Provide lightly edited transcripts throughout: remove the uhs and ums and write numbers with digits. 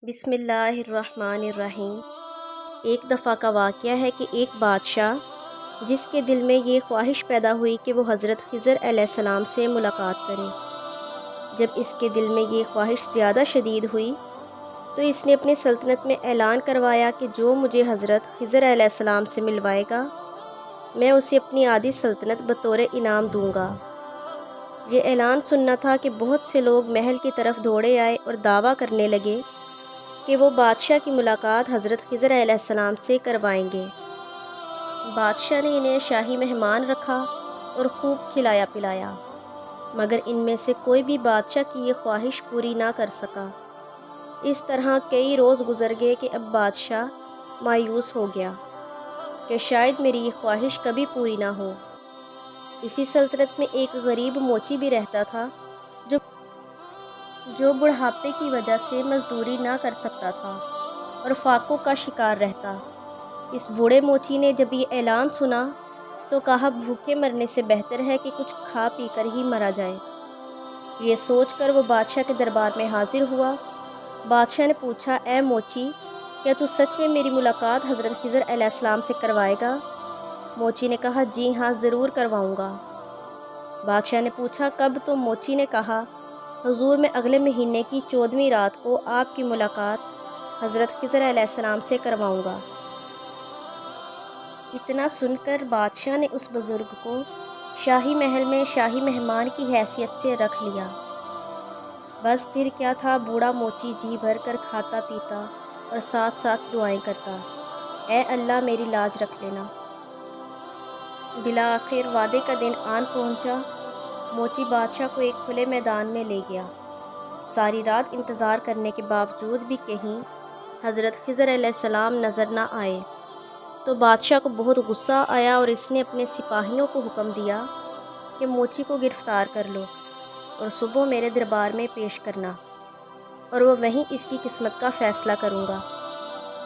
بسم اللہ الرحمن الرحیم۔ ایک دفعہ کا واقعہ ہے کہ ایک بادشاہ جس کے دل میں یہ خواہش پیدا ہوئی کہ وہ حضرت خضر علیہ السلام سے ملاقات کرے۔ جب اس کے دل میں یہ خواہش زیادہ شدید ہوئی تو اس نے اپنی سلطنت میں اعلان کروایا کہ جو مجھے حضرت خضر علیہ السلام سے ملوائے گا میں اسے اپنی آدھی سلطنت بطور انعام دوں گا۔ یہ اعلان سننا تھا کہ بہت سے لوگ محل کی طرف دوڑے آئے اور دعویٰ کرنے لگے کہ وہ بادشاہ کی ملاقات حضرت خضر علیہ السلام سے کروائیں گے۔ بادشاہ نے انہیں شاہی مہمان رکھا اور خوب کھلایا پلایا، مگر ان میں سے کوئی بھی بادشاہ کی یہ خواہش پوری نہ کر سکا۔ اس طرح کئی روز گزر گئے کہ اب بادشاہ مایوس ہو گیا کہ شاید میری یہ خواہش کبھی پوری نہ ہو۔ اسی سلطنت میں ایک غریب موچی بھی رہتا تھا جو بڑھاپے کی وجہ سے مزدوری نہ کر سکتا تھا اور فاقوں کا شکار رہتا۔ اس بوڑھے موچی نے جب یہ اعلان سنا تو کہا بھوکے مرنے سے بہتر ہے کہ کچھ کھا پی کر ہی مرا جائے۔ یہ سوچ کر وہ بادشاہ کے دربار میں حاضر ہوا۔ بادشاہ نے پوچھا، اے موچی، کیا تو سچ میں میری ملاقات حضرت خضر علیہ السلام سے کروائے گا؟ موچی نے کہا، جی ہاں، ضرور کرواؤں گا۔ بادشاہ نے پوچھا، کب؟ تو موچی نے کہا، حضور، میں اگلے مہینے کی 14ویں رات کو آپ کی ملاقات حضرت خضر علیہ السلام سے کرواؤں گا۔ اتنا سن کر بادشاہ نے اس بزرگ کو شاہی محل میں شاہی مہمان کی حیثیت سے رکھ لیا۔ بس پھر کیا تھا، بوڑھا موچی جی بھر کر کھاتا پیتا اور ساتھ ساتھ دعائیں کرتا، اے اللہ میری لاج رکھ لینا۔ بالآخر وعدے کا دن آن پہنچا۔ موچی بادشاہ کو ایک کھلے میدان میں لے گیا۔ ساری رات انتظار کرنے کے باوجود بھی کہیں حضرت خضر علیہ السلام نظر نہ آئے تو بادشاہ کو بہت غصہ آیا اور اس نے اپنے سپاہیوں کو حکم دیا کہ موچی کو گرفتار کر لو اور صبح میرے دربار میں پیش کرنا، اور وہ وہیں اس کی قسمت کا فیصلہ کروں گا۔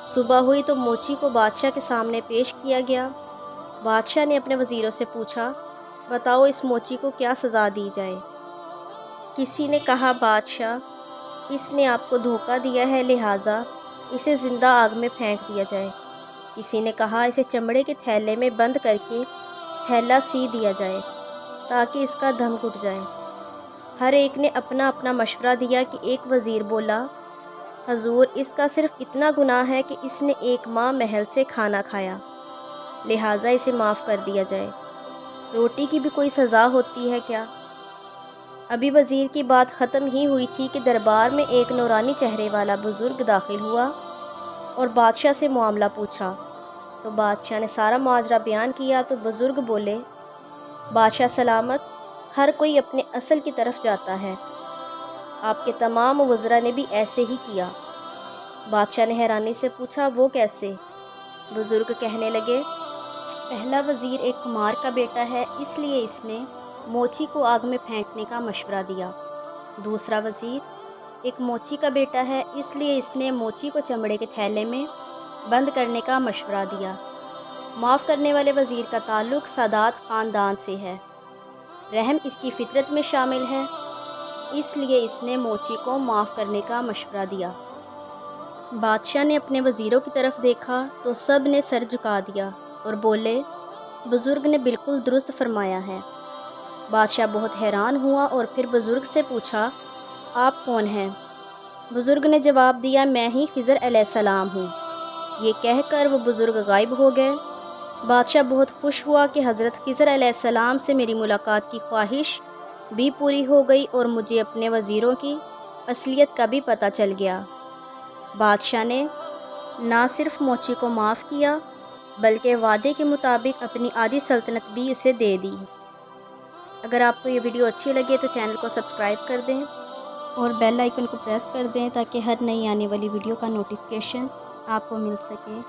صبح ہوئی تو موچی کو بادشاہ کے سامنے پیش کیا گیا۔ بادشاہ نے اپنے وزیروں سے پوچھا، بتاؤ اس موچی کو کیا سزا دی جائے؟ کسی نے کہا، بادشاہ، اس نے آپ کو دھوکہ دیا ہے، لہٰذا اسے زندہ آگ میں پھینک دیا جائے۔ کسی نے کہا، اسے چمڑے کے تھیلے میں بند کر کے تھیلا سی دیا جائے تاکہ اس کا دم گھٹ جائے۔ ہر ایک نے اپنا اپنا مشورہ دیا کہ ایک وزیر بولا، حضور، اس کا صرف اتنا گناہ ہے کہ اس نے 1 ماہ محل سے کھانا کھایا، لہٰذا اسے معاف کر دیا جائے۔ روٹی کی بھی کوئی سزا ہوتی ہے کیا؟ ابھی وزیر کی بات ختم ہی ہوئی تھی کہ دربار میں ایک نورانی چہرے والا بزرگ داخل ہوا اور بادشاہ سے معاملہ پوچھا۔ تو بادشاہ نے سارا ماجرا بیان کیا تو بزرگ بولے، بادشاہ سلامت، ہر کوئی اپنے اصل کی طرف جاتا ہے، آپ کے تمام وزراء نے بھی ایسے ہی کیا۔ بادشاہ نے حیرانی سے پوچھا، وہ کیسے؟ بزرگ کہنے لگے، پہلا وزیر ایک کمار کا بیٹا ہے، اس لیے اس نے موچی کو آگ میں پھینکنے کا مشورہ دیا۔ دوسرا وزیر ایک موچی کا بیٹا ہے، اس لیے اس نے موچی کو چمڑے کے تھیلے میں بند کرنے کا مشورہ دیا۔ معاف کرنے والے وزیر کا تعلق سادات خاندان سے ہے، رحم اس کی فطرت میں شامل ہے، اس لیے اس نے موچی کو معاف کرنے کا مشورہ دیا۔ بادشاہ نے اپنے وزیروں کی طرف دیکھا تو سب نے سر جھکا دیا اور بولے، بزرگ نے بالکل درست فرمایا ہے۔ بادشاہ بہت حیران ہوا اور پھر بزرگ سے پوچھا، آپ کون ہیں؟ بزرگ نے جواب دیا، میں ہی خضر علیہ السلام ہوں۔ یہ کہہ کر وہ بزرگ غائب ہو گئے۔ بادشاہ بہت خوش ہوا کہ حضرت خضر علیہ السلام سے میری ملاقات کی خواہش بھی پوری ہو گئی اور مجھے اپنے وزیروں کی اصلیت کا بھی پتہ چل گیا۔ بادشاہ نے نہ صرف موچی کو معاف کیا بلکہ وعدے کے مطابق اپنی آدھی سلطنت بھی اسے دے دی۔ اگر آپ کو یہ ویڈیو اچھی لگے تو چینل کو سبسکرائب کر دیں اور بیل آئیکن کو پریس کر دیں تاکہ ہر نئی آنے والی ویڈیو کا نوٹیفیکیشن آپ کو مل سکے۔